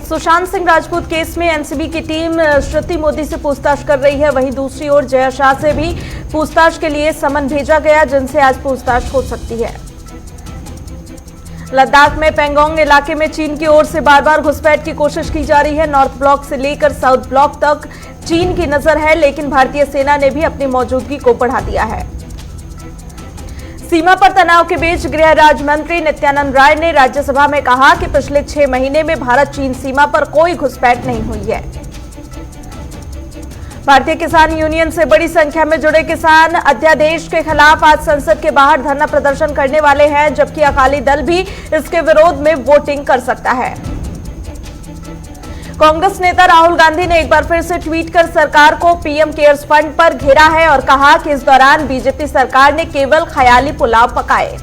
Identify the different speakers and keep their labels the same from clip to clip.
Speaker 1: Sushant Singh Rajput case में NCB की team श्रुति मोदी से पूछताछ कर रही है। वहीं दूसरी ओर जया शाह से भी पूछताछ के लिए समन भेजा गया, जिनसे आज पूछताछ हो सकती है। लद्दाख में पैंगोंग इलाके में चीन की ओर से बार-बार घुसपैठ की कोशिश की जा रही है। नॉर्थ ब्लॉक से लेकर साउथ ब्लॉक तक चीन की नजर है, लेकिन भारतीय सेना ने भी अपनी मौजूदगी को बढ़ा दिया है। सीमा पर तनाव के बीच गृह राज्य मंत्री नित्यानंद राय ने राज्यसभा में कहा कि पिछले 6 महीने में भारत चीन सीमा पर कोई घुसपैठ नहीं हुई है। भारतीय किसान यूनियन से बड़ी संख्या में जुड़े किसान अध्यादेश के खिलाफ आज संसद के बाहर धरना प्रदर्शन करने वाले हैं, जबकि अकाली दल भी इसके विरोध में वोटिंग कर सकता है। कांग्रेस नेता राहुल गांधी ने एक बार फिर से ट्वीट कर सरकार को पीएम केयर्स फंड पर घेरा है और कहा कि इस दौरान बीजेपी सरकार ने केवल ख्याली पुलाव पकाए।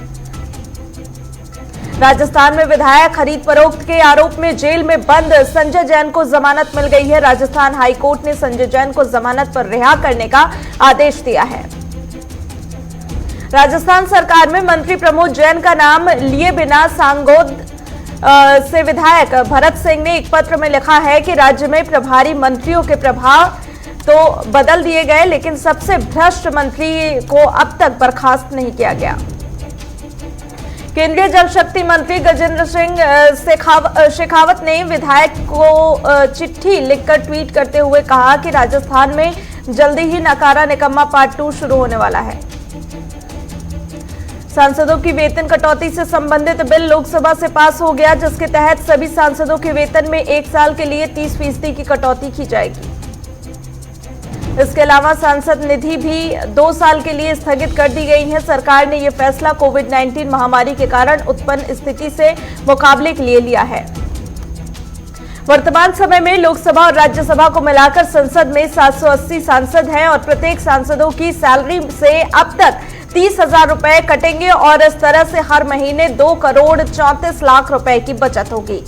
Speaker 1: राजस्थान में विधायक खरीद फरोख्त के आरोप में जेल में बंद संजय जैन को जमानत मिल गई है। राजस्थान हाईकोर्ट ने संजय जैन को जमानत पर रिहा करने का आदेश दिया है। राजस्थान सरकार में मंत्री प्रमोद जैन का नाम लिए बिना सांगोद से विधायक भरत सिंह ने एक पत्र में लिखा है कि राज्य में प्रभारी मंत्रियों के प्रभाव तो बदल दिए गए, लेकिन सबसे भ्रष्ट मंत्री को अब तक बर्खास्त नहीं किया गया। केंद्रीय जल शक्ति मंत्री गजेंद्र सिंह शेखावत ने विधायक को चिट्ठी लिखकर ट्वीट करते हुए कहा कि राजस्थान में जल्दी ही नकारा निकम्मा पार्ट 2 शुरू होने वाला है। सांसदों की वेतन कटौती से संबंधित बिल लोकसभा से पास हो गया, जिसके तहत सभी सांसदों के वेतन में 1 साल के लिए 30% की कटौती की जाएगी। इसके अलावा सांसद निधि भी 2 साल के लिए स्थगित कर दी गई है। सरकार ने यह फैसला कोविड-19 महामारी के कारण उत्पन्न स्थिति से मुकाबले के लिए लिया है। वर्तमान समय में लोकसभा और राज्यसभा को मिलाकर संसद में 780 सांसद हैं और प्रत्येक सांसदों की सैलरी से अब तक 30,000 रुपए कटेंगे और इस तरह से हर महीने 2 करोड़ 34 लाख रुपए की बचत होगी।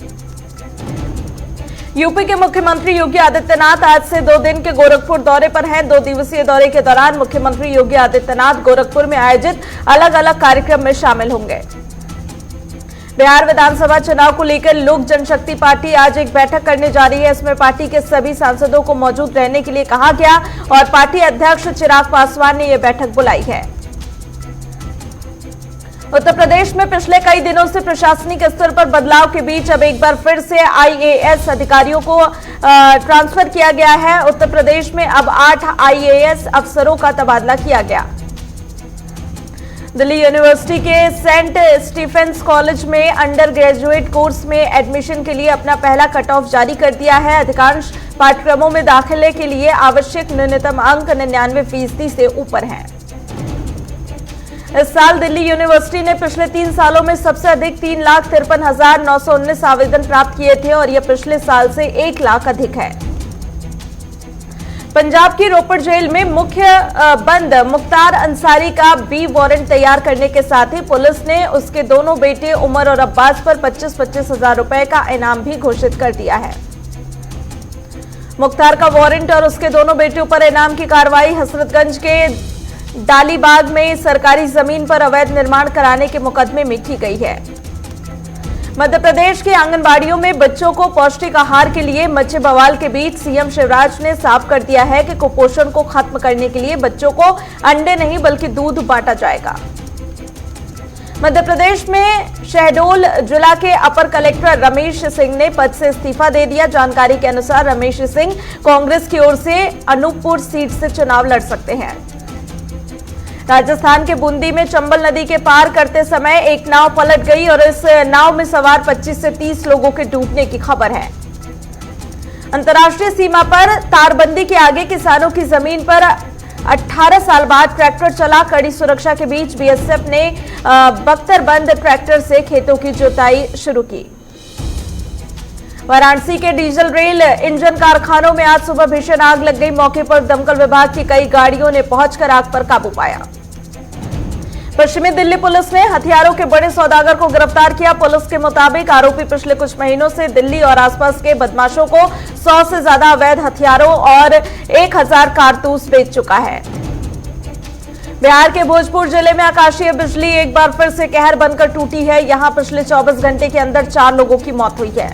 Speaker 1: यूपी के मुख्यमंत्री योगी आदित्यनाथ आज से 2 दिन के गोरखपुर दौरे पर हैं। 2 दिवसीय दौरे के दौरान मुख्यमंत्री योगी आदित्यनाथ गोरखपुर में आयोजित अलग अलग कार्यक्रम में शामिल होंगे। बिहार विधानसभा चुनाव को लेकर लोक जनशक्ति पार्टी आज एक बैठक करने जा रही है। इसमें पार्टी के सभी सांसदों को मौजूद रहने के लिए कहा गया और पार्टी अध्यक्ष चिराग पासवान ने यह बैठक बुलाई है। उत्तर प्रदेश में पिछले कई दिनों से प्रशासनिक स्तर पर बदलाव के बीच अब एक बार फिर से आईएएस अधिकारियों को ट्रांसफर किया गया है। उत्तर प्रदेश में अब 8 आईएएस अफसरों का तबादला किया गया। दिल्ली यूनिवर्सिटी के सेंट स्टीफेंस कॉलेज में अंडर ग्रेजुएट कोर्स में एडमिशन के लिए अपना पहला कट ऑफ जारी कर दिया है। अधिकांश पाठ्यक्रमों में दाखिले के लिए आवश्यक न्यूनतम अंक 99% से ऊपर हैं। इस साल दिल्ली यूनिवर्सिटी ने पिछले 3 सालों में सबसे अधिक 3,53,919 आवेदन प्राप्त किए थे और यह पिछले साल से 1 लाख अधिक है। पंजाब की रोपड़ जेल में मुख्य बंद मुख्तार अंसारी का बी वारंट तैयार करने के साथ ही पुलिस ने उसके दोनों बेटे उमर और अब्बास पर 25-25 हजार रुपए का इनाम भी घोषित कर दिया है। मुख्तार का वारंट और उसके दोनों बेटों पर इनाम की कार्रवाई हजरतगंज के डालीबाग में सरकारी जमीन पर अवैध निर्माण कराने के मुकदमे में की गई है। मध्य प्रदेश के आंगनबाड़ियों में बच्चों को पौष्टिक आहार के लिए मचे बवाल के बीच सीएम शिवराज ने साफ कर दिया है कि कुपोषण को खत्म करने के लिए बच्चों को अंडे नहीं बल्कि दूध बांटा जाएगा। मध्य प्रदेश में शहडोल जिला के अपर कलेक्टर रमेश सिंह ने पद से इस्तीफा दे दिया। जानकारी के अनुसार रमेश सिंह कांग्रेस की ओर से अनूपपुर सीट से चुनाव लड़ सकते हैं। राजस्थान के बूंदी में चंबल नदी के पार करते समय एक नाव पलट गई और इस नाव में सवार 25 से 30 लोगों के डूबने की खबर है। अंतर्राष्ट्रीय सीमा पर तारबंदी के आगे किसानों की जमीन पर 18 साल बाद ट्रैक्टर चला। कड़ी सुरक्षा के बीच बीएसएफ ने बख्तरबंद ट्रैक्टर से खेतों की जुताई शुरू की। वाराणसी के डीजल रेल इंजन कारखानों में आज सुबह भीषण आग लग गई। मौके पर दमकल विभाग की कई गाड़ियों ने पहुंचकर आग पर काबू पाया। पश्चिमी दिल्ली पुलिस ने हथियारों के बड़े सौदागर को गिरफ्तार किया। पुलिस के मुताबिक आरोपी पिछले कुछ महीनों से दिल्ली और आसपास के बदमाशों को 100 से ज्यादा अवैध हथियारों और 1000 कारतूस बेच चुका है। बिहार के भोजपुर जिले में आकाशीय बिजली एक बार फिर से कहर बनकर टूटी है। यहां पिछले 24 घंटे के अंदर 4 लोगों की मौत हुई है।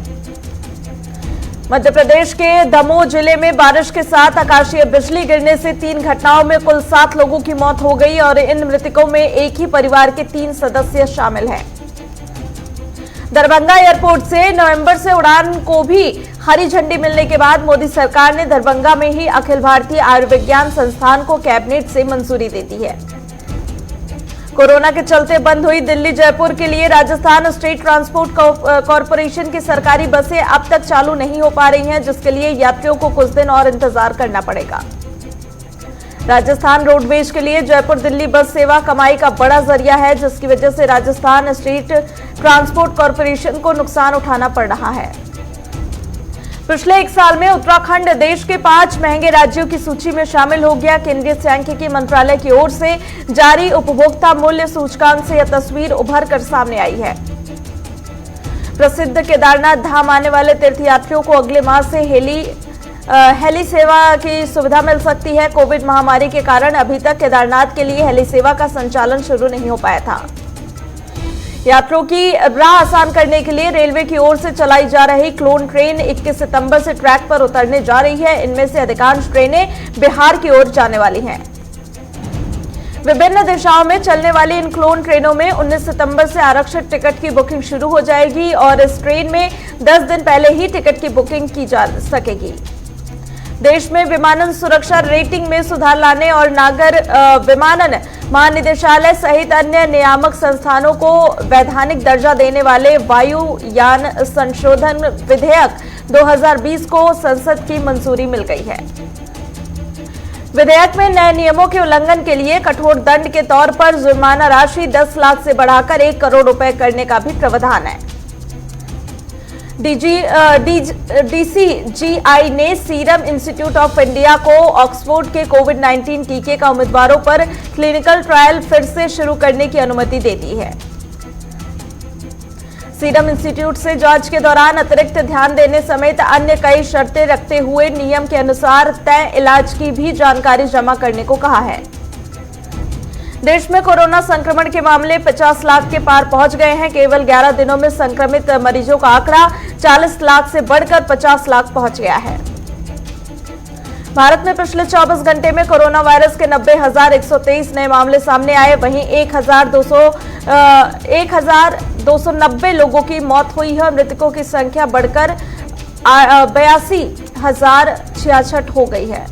Speaker 1: मध्य प्रदेश के दमोह जिले में बारिश के साथ आकाशीय बिजली गिरने से 3 घटनाओं में कुल 7 लोगों की मौत हो गई और इन मृतकों में एक ही परिवार के 3 सदस्य शामिल हैं। दरभंगा एयरपोर्ट से नवंबर से उड़ान को भी हरी झंडी मिलने के बाद मोदी सरकार ने दरभंगा में ही अखिल भारतीय आयुर्विज्ञान संस्थान को कैबिनेट से मंजूरी दे दी है। कोरोना के चलते बंद हुई दिल्ली जयपुर के लिए राजस्थान स्टेट ट्रांसपोर्ट कॉरपोरेशन की सरकारी बसें अब तक चालू नहीं हो पा रही हैं, जिसके लिए यात्रियों को कुछ दिन और इंतजार करना पड़ेगा। राजस्थान रोडवेज के लिए जयपुर दिल्ली बस सेवा कमाई का बड़ा जरिया है, जिसकी वजह से राजस्थान स्टेट ट्रांसपोर्ट कॉरपोरेशन को नुकसान उठाना पड़ रहा है। पिछले 1 साल में उत्तराखंड देश के 5 महंगे राज्यों की सूची में शामिल हो गया। केंद्रीय सांख्यिकी मंत्रालय की ओर से जारी उपभोक्ता मूल्य सूचकांक से यह तस्वीर उभर कर सामने आई है। प्रसिद्ध केदारनाथ धाम आने वाले तीर्थयात्रियों को अगले माह से हेली सेवा की सुविधा मिल सकती है। कोविड महामारी के कारण अभी तक केदारनाथ के लिए हेली सेवा का संचालन शुरू नहीं हो पाया था। यात्रियों की राह आसान करने के लिए रेलवे की ओर से चलाई जा रही क्लोन ट्रेन 21 सितंबर से ट्रैक पर उतरने जा रही है। इनमें से अधिकांश ट्रेनें बिहार की ओर जाने वाली हैं। विभिन्न दिशाओं में चलने वाली इन क्लोन ट्रेनों में 19 सितंबर से आरक्षित टिकट की बुकिंग शुरू हो जाएगी और इस ट्रेन में 10 दिन पहले ही टिकट की बुकिंग की जा सकेगी। देश में विमानन सुरक्षा रेटिंग में सुधार लाने और नागर विमानन महानिदेशालय सहित अन्य नियामक संस्थानों को वैधानिक दर्जा देने वाले वायुयान संशोधन विधेयक 2020 को संसद की मंजूरी मिल गई है। विधेयक में नए नियमों के उल्लंघन के लिए कठोर दंड के तौर पर जुर्माना राशि 10 लाख से बढ़ाकर 1 करोड़ रुपए करने का भी प्रावधान है। डीसीजीआई ने सीरम इंस्टीट्यूट ऑफ इंडिया को ऑक्सफोर्ड के कोविड-19 टीके का उम्मीदवारों पर क्लिनिकल ट्रायल फिर से शुरू करने की अनुमति दे दी है। सीरम इंस्टीट्यूट से जांच के दौरान अतिरिक्त ध्यान देने समेत अन्य कई शर्तें रखते हुए नियम के अनुसार तय इलाज की भी जानकारी जमा करने को कहा है। देश में कोरोना संक्रमण के मामले 50 लाख के पार पहुंच गए हैं। केवल 11 दिनों में संक्रमित मरीजों का आंकड़ा 40 लाख से बढ़कर 50 लाख पहुंच गया है। भारत में पिछले 24 घंटे में कोरोना वायरस के 90,123 नए मामले सामने आए। वहीं 1,290 लोगों की मौत हुई है। मृतकों की संख्या बढ़कर 82,066 हो गई है।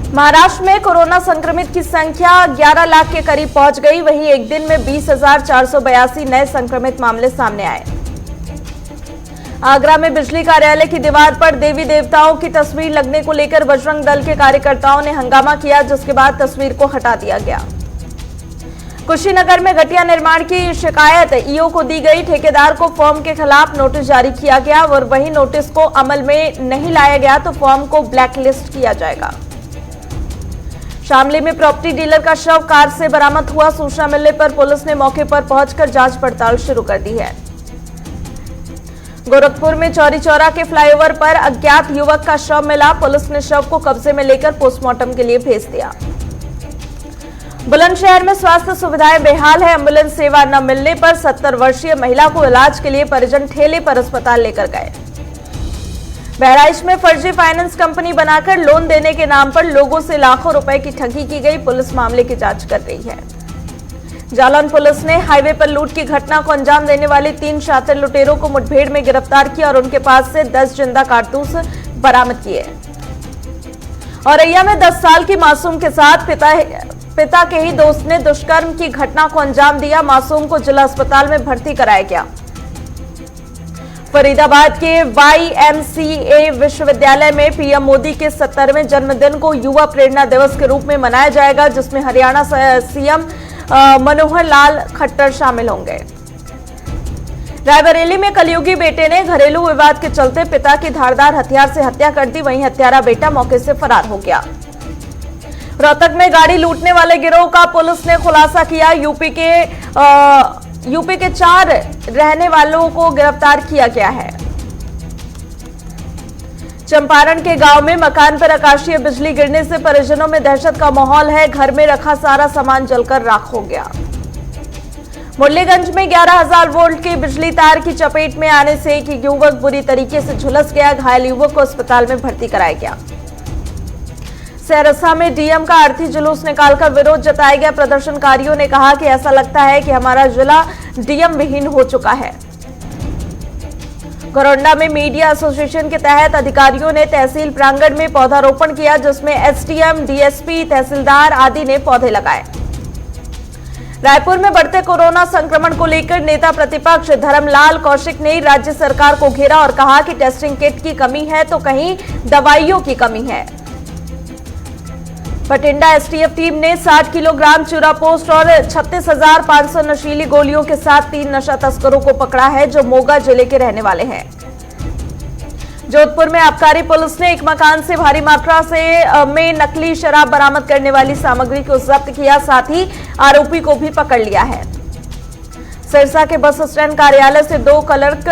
Speaker 1: महाराष्ट्र में कोरोना संक्रमित की संख्या 11 लाख के करीब पहुंच गई। वहीं एक दिन में 20,482 नए संक्रमित मामले सामने आए। आगरा में बिजली कार्यालय की दीवार पर देवी देवताओं की तस्वीर लगने को लेकर बजरंग दल के कार्यकर्ताओं ने हंगामा किया, जिसके बाद तस्वीर को हटा दिया गया। कुशीनगर में घटिया निर्माण की शिकायत ईओ को दी गई। ठेकेदार को फर्म के खिलाफ नोटिस जारी किया गया और वहीं नोटिस को अमल में नहीं लाया गया तो फर्म को ब्लैकलिस्ट किया जाएगा। शामली में प्रॉपर्टी डीलर का शव कार से बरामद हुआ। सूचना मिलने पर पुलिस ने मौके पर पहुंचकर जांच पड़ताल शुरू कर दी है। गोरखपुर में चौरी चौरा के फ्लाईओवर पर अज्ञात युवक का शव मिला। पुलिस ने शव को कब्जे में लेकर पोस्टमार्टम के लिए भेज दिया। बुलंदशहर में स्वास्थ्य सुविधाएं बेहाल है। एम्बुलेंस सेवा न मिलने पर 70 वर्षीय महिला को इलाज के लिए परिजन ठेले पर अस्पताल लेकर गए। बहराइच में फर्जी फाइनेंस कंपनी बनाकर लोन देने के नाम पर लोगों से लाखों रुपए की ठगी की गई। पुलिस मामले की जांच कर रही है। जालौन पुलिस ने हाईवे पर लूट की घटना को अंजाम देने वाले 3 शातिर लुटेरों को मुठभेड़ में गिरफ्तार किया और उनके पास से 10 जिंदा कारतूस बरामद किए। औरैया में 10 साल की मासूम के साथ पिता के ही दोस्त ने दुष्कर्म की घटना को अंजाम दिया। मासूम को जिला अस्पताल में भर्ती कराया गया। फरीदाबाद के YMCA विश्वविद्यालय में पीएम मोदी के 70वें जन्मदिन को युवा प्रेरणा दिवस के रूप में मनाया जाएगा, जिसमें हरियाणा सीएम मनोहर लाल खट्टर शामिल होंगे। रायबरेली में कलयुगी बेटे ने घरेलू विवाद के चलते पिता की धारदार हथियार से हत्या कर दी। वहीं हत्यारा बेटा मौके से फरार हो गया। रोहतक में गाड़ी लूटने वाले गिरोह का पुलिस ने खुलासा किया। यूपी के 4 रहने वालों को गिरफ्तार किया गया है। चंपारण के गांव में मकान पर आकाशीय बिजली गिरने से परिजनों में दहशत का माहौल है। घर में रखा सारा सामान जलकर राख हो गया। मुरलीगंज में 11,000 वोल्ट के बिजली तार की चपेट में आने से एक युवक बुरी तरीके से झुलस गया। घायल युवक को अस्पताल में भर्ती कराया गया। सहरसा में डीएम का अर्थी जुलूस निकालकर विरोध जताया गया। प्रदर्शनकारियों ने कहा कि ऐसा लगता है कि हमारा जिला डीएम विहीन हो चुका है। घरौंडा में मीडिया एसोसिएशन के तहत अधिकारियों ने तहसील प्रांगण में पौधारोपण किया, जिसमें एसडीएम, डीएसपी, तहसीलदार आदि ने पौधे लगाए। रायपुर में बढ़ते कोरोना संक्रमण को लेकर नेता प्रतिपक्ष धर्मलाल कौशिक ने राज्य सरकार को घेरा और कहा कि टेस्टिंग किट की कमी है तो कहीं दवाइयों की कमी है। बठिंडा एसटीएफ टीम ने 60 किलोग्राम चूरा पोस्ट और 36,500 नशीली गोलियों के साथ 3 नशा तस्करों को पकड़ा है, जो मोगा जिले के रहने वाले हैं। जोधपुर में आबकारी पुलिस ने एक मकान से भारी मात्रा में नकली शराब बरामद करने वाली सामग्री को जब्त किया, साथ ही आरोपी को भी पकड़ लिया है। सिरसा के बस स्टैंड कार्यालय से 2 क्लर्क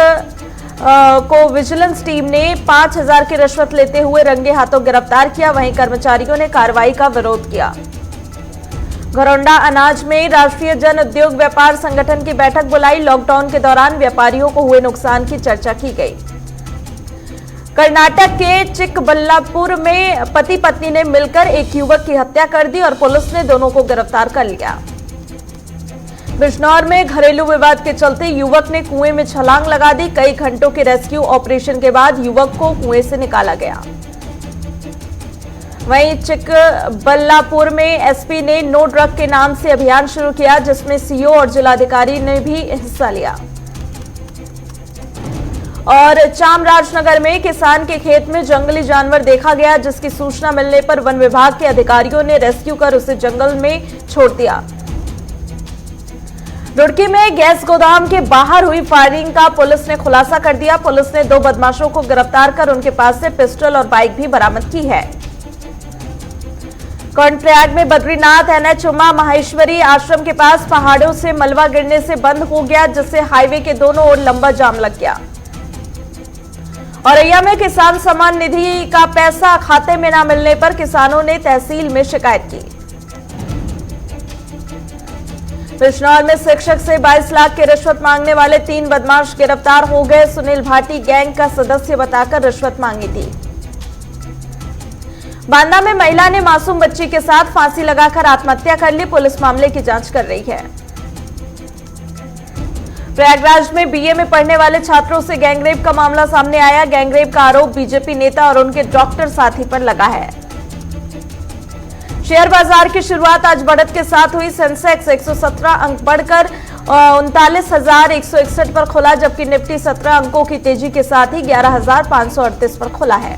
Speaker 1: को विजिलेंस टीम ने 5,000 की रिश्वत लेते हुए रंगे हाथों गिरफ्तार किया। वहीं कर्मचारियों ने कार्रवाई का विरोध किया। घरौंडा अनाज में राष्ट्रीय जन उद्योग व्यापार संगठन की बैठक बुलाई। लॉकडाउन के दौरान व्यापारियों को हुए नुकसान की चर्चा की गई। कर्नाटक के चिकबल्लापुर में पति पत्नी ने मिलकर एक युवक की हत्या कर दी और पुलिस ने दोनों को गिरफ्तार कर लिया। बिजनौर में घरेलू विवाद के चलते युवक ने कुएं में छलांग लगा दी। कई घंटों के रेस्क्यू ऑपरेशन के बाद युवक को कुएं से निकाला गया। वहीं चिकबल्लापुर में एसपी ने नो ड्रग के नाम से अभियान शुरू किया, जिसमें सीओ और जिलाधिकारी ने भी हिस्सा लिया। और चामराजनगर में किसान के खेत में जंगली जानवर देखा गया, जिसकी सूचना मिलने पर वन विभाग के अधिकारियों ने रेस्क्यू कर उसे जंगल में छोड़ दिया। रुड़की में गैस गोदाम के बाहर हुई फायरिंग का पुलिस ने खुलासा कर दिया। पुलिस ने 2 बदमाशों को गिरफ्तार कर उनके पास से पिस्टल और बाइक भी बरामद की है। कर्णप्रयाग में बद्रीनाथ एनएच उमा माहेश्वरी आश्रम के पास पहाड़ों से मलबा गिरने से बंद हो गया, जिससे हाईवे के दोनों ओर लंबा जाम लग गया। औरैया में किसान सम्मान निधि का पैसा खाते में न मिलने पर किसानों ने तहसील में शिकायत की। बिजनौर में शिक्षक से 22 लाख की रिश्वत मांगने वाले 3 बदमाश गिरफ्तार हो गए। सुनील भाटी गैंग का सदस्य बताकर रिश्वत मांगी थी। बांदा में महिला ने मासूम बच्ची के साथ फांसी लगाकर आत्महत्या कर ली। पुलिस मामले की जांच कर रही है। प्रयागराज में बीए में पढ़ने वाले छात्रों से गैंगरेप का मामला सामने आया। गैंगरेप का आरोप बीजेपी नेता और उनके डॉक्टर साथी पर लगा है। शेयर बाजार की शुरुआत आज बढ़त के साथ हुई। सेंसेक्स 117 अंक बढ़कर 39,161 पर खुला, जबकि निफ्टी 17 अंकों की तेजी के साथ ही 11,538 पर खुला है।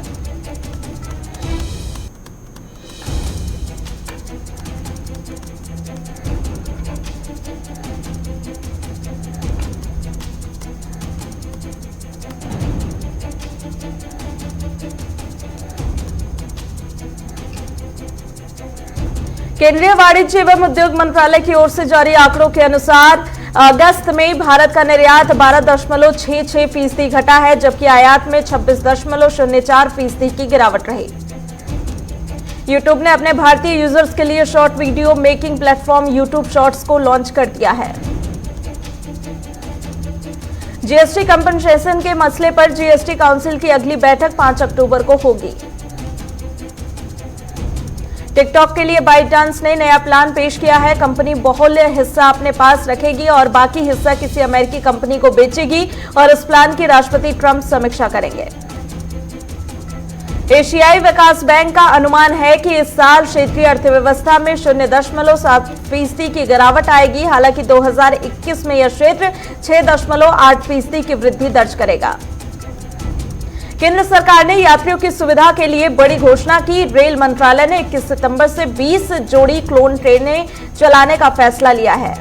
Speaker 1: केंद्रीय वाणिज्य एवं उद्योग मंत्रालय की ओर से जारी आंकड़ों के अनुसार अगस्त में भारत का निर्यात 12.66% घटा है, जबकि आयात में 26.04% की गिरावट रही। यूट्यूब ने अपने भारतीय यूजर्स के लिए short video making platform YouTube shorts को लॉन्च कर दिया है। जीएसटी कंपनसेशन के मसले पर जीएसटी काउंसिल की अगली बैठक 5 अक्टूबर को होगी। टिकटॉक के लिए बाइटडांस ने नया प्लान पेश किया है। कंपनी बहुल्य हिस्सा अपने पास रखेगी और बाकी हिस्सा किसी अमेरिकी कंपनी को बेचेगी और इस प्लान की राष्ट्रपति ट्रंप समीक्षा करेंगे। एशियाई विकास बैंक का अनुमान है कि इस साल क्षेत्रीय अर्थव्यवस्था में 0.7% की गिरावट आएगी। हालांकि 2021 में यह क्षेत्र 6.8% की वृद्धि दर्ज करेगा। केंद्र सरकार ने यात्रियों की सुविधा के लिए बड़ी घोषणा की। रेल मंत्रालय ने 21 सितंबर से 20 जोड़ी क्लोन ट्रेनें चलाने का फैसला लिया है।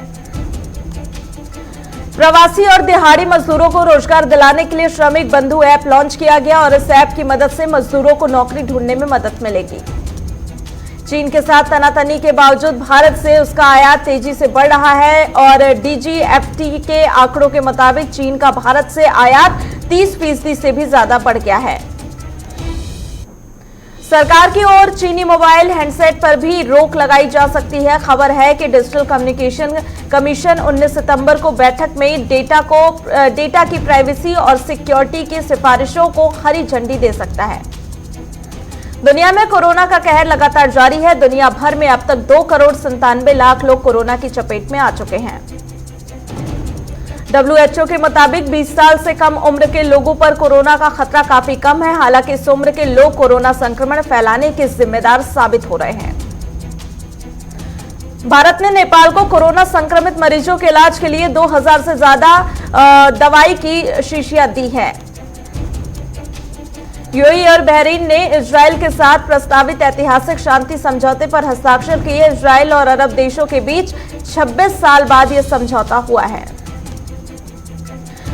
Speaker 1: प्रवासी और दिहाड़ी मजदूरों को रोजगार दिलाने के लिए श्रमिक बंधु ऐप लॉन्च किया गया और इस ऐप की मदद से मजदूरों को नौकरी ढूंढने में मदद मिलेगी। चीन के साथ तनातनी के बावजूद भारत से उसका आयात तेजी से बढ़ रहा है और डीजीएफटी के आंकड़ों के मुताबिक चीन का भारत से आयात 30% से भी ज्यादा बढ़ गया है। सरकार की ओर चीनी मोबाइल हैंडसेट पर भी रोक लगाई जा सकती है। खबर है कि डिजिटल कम्युनिकेशन कमीशन 19 सितंबर को बैठक में डेटा की प्राइवेसी और सिक्योरिटी की सिफारिशों को हरी झंडी दे सकता है। दुनिया में कोरोना का कहर लगातार जारी है। दुनिया भर में अब तक 2,97,00,000 लोग कोरोना की चपेट में आ चुके हैं। WHO के मुताबिक 20 साल से कम उम्र के लोगों पर कोरोना का खतरा काफी कम है। हालांकि इस उम्र के लोग कोरोना संक्रमण फैलाने के जिम्मेदार साबित हो रहे हैं। भारत ने नेपाल को कोरोना संक्रमित मरीजों के इलाज के लिए 2000 से ज्यादा दवाई की शीशियां दी है। यूएई और बहरीन ने इजरायल के साथ प्रस्तावित ऐतिहासिक शांति समझौते पर हस्ताक्षर किए। इजरायल और अरब देशों के बीच 26 साल बाद यह समझौता हुआ है।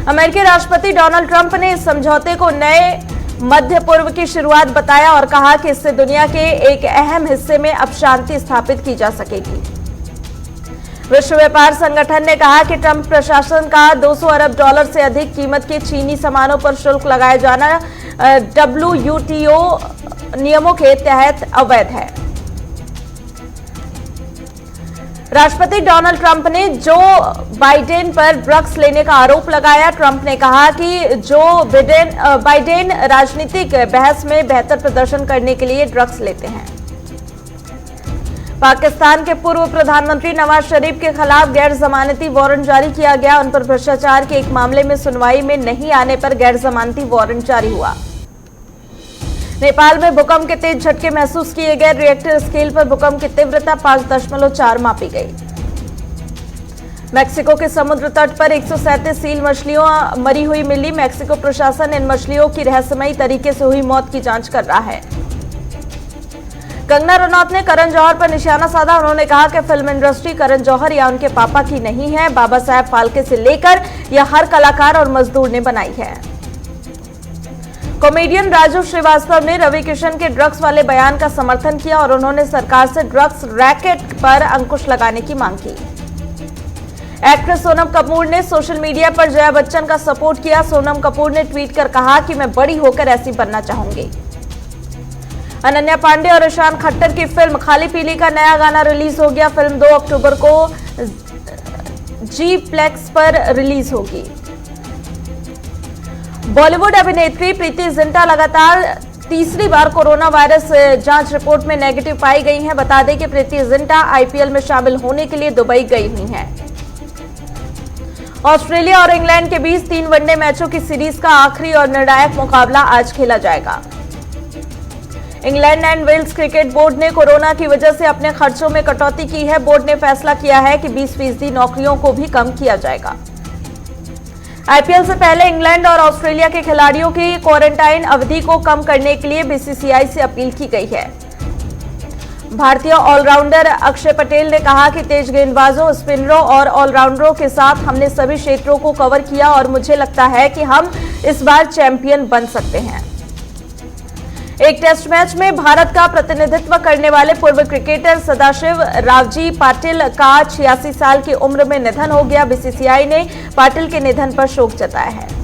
Speaker 1: अमेरिकी राष्ट्रपति डोनाल्ड ट्रंप ने इस समझौते को नए मध्य पूर्व की शुरुआत बताया और कहा कि इससे दुनिया के एक अहम हिस्से में अब शांति स्थापित की जा सकेगी। विश्व व्यापार संगठन ने कहा कि ट्रंप प्रशासन का $200 अरब से अधिक कीमत के चीनी सामानों पर शुल्क लगाया जाना WTO नियमों के तहत अवैध है। राष्ट्रपति डोनाल्ड ट्रंप ने जो बाइडेन पर ड्रग्स लेने का आरोप लगाया। ट्रंप ने कहा कि जो बाइडेन राजनीतिक बहस में बेहतर प्रदर्शन करने के लिए ड्रग्स लेते हैं। पाकिस्तान के पूर्व प्रधानमंत्री नवाज शरीफ के खिलाफ गैर जमानती वारंट जारी किया गया। उन पर भ्रष्टाचार के एक मामले में सुनवाई में नहीं आने पर गैर जमानती वारंट जारी हुआ। नेपाल में भूकंप के तेज झटके महसूस किए गए। रिएक्टर स्केल पर भूकंप की तीव्रता 5.4 मापी गई। मैक्सिको के समुद्र तट पर 137 सील मछलियां मरी हुई मिली। मैक्सिको प्रशासन इन मछलियों की रहस्यमयी तरीके से हुई मौत की जांच कर रहा है। कंगना रनौत ने करण जौहर पर निशाना साधा। उन्होंने कहा कि फिल्म इंडस्ट्री करण जौहर या उनके पापा की नहीं है, बाबा साहेब फाल्के से लेकर यह हर कलाकार और मजदूर ने बनाई है। कॉमेडियन राजू श्रीवास्तव ने रवि किशन के ड्रग्स वाले बयान का समर्थन किया और उन्होंने सरकार से ड्रग्स रैकेट पर अंकुश लगाने की मांग की। एक्ट्रेस सोनम कपूर ने सोशल मीडिया पर जया बच्चन का सपोर्ट किया। सोनम कपूर ने ट्वीट कर कहा कि मैं बड़ी होकर ऐसी बनना चाहूंगी। अनन्या पांडे और ईशान खट्टर की फिल्म खाली पीली का नया गाना रिलीज हो गया। फिल्म 2 अक्टूबर को जी प्लेक्स पर रिलीज होगी। बॉलीवुड अभिनेत्री प्रीति जिंटा लगातार तीसरी बार कोरोना वायरस जांच रिपोर्ट में नेगेटिव पाई गई हैं। बता दें कि प्रीति जिंटा आईपीएल में शामिल होने के लिए दुबई गई हुई हैं। ऑस्ट्रेलिया और इंग्लैंड के बीच 3 वनडे मैचों की सीरीज का आखिरी और निर्णायक मुकाबला आज खेला जाएगा। England and Wales cricket board ने कोरोना की वजह से अपने खर्चों में कटौती की है। बोर्ड ने फैसला किया है कि 20% नौकरियों को भी कम किया जाएगा। आईपीएल से पहले इंग्लैंड और ऑस्ट्रेलिया के खिलाड़ियों की क्वारंटाइन अवधि को कम करने के लिए बीसीसीआई से अपील की गई है। भारतीय ऑलराउंडर अक्षय पटेल ने कहा कि तेज गेंदबाजों, स्पिनरों और ऑलराउंडरों के साथ हमने सभी क्षेत्रों को कवर किया और मुझे लगता है कि हम इस बार चैंपियन बन सकते हैं। एक टेस्ट मैच में भारत का प्रतिनिधित्व करने वाले पूर्व क्रिकेटर सदाशिव रावजी पाटिल का 86 साल की उम्र में निधन हो गया। बीसीसीआई ने पाटिल के निधन पर शोक जताया है।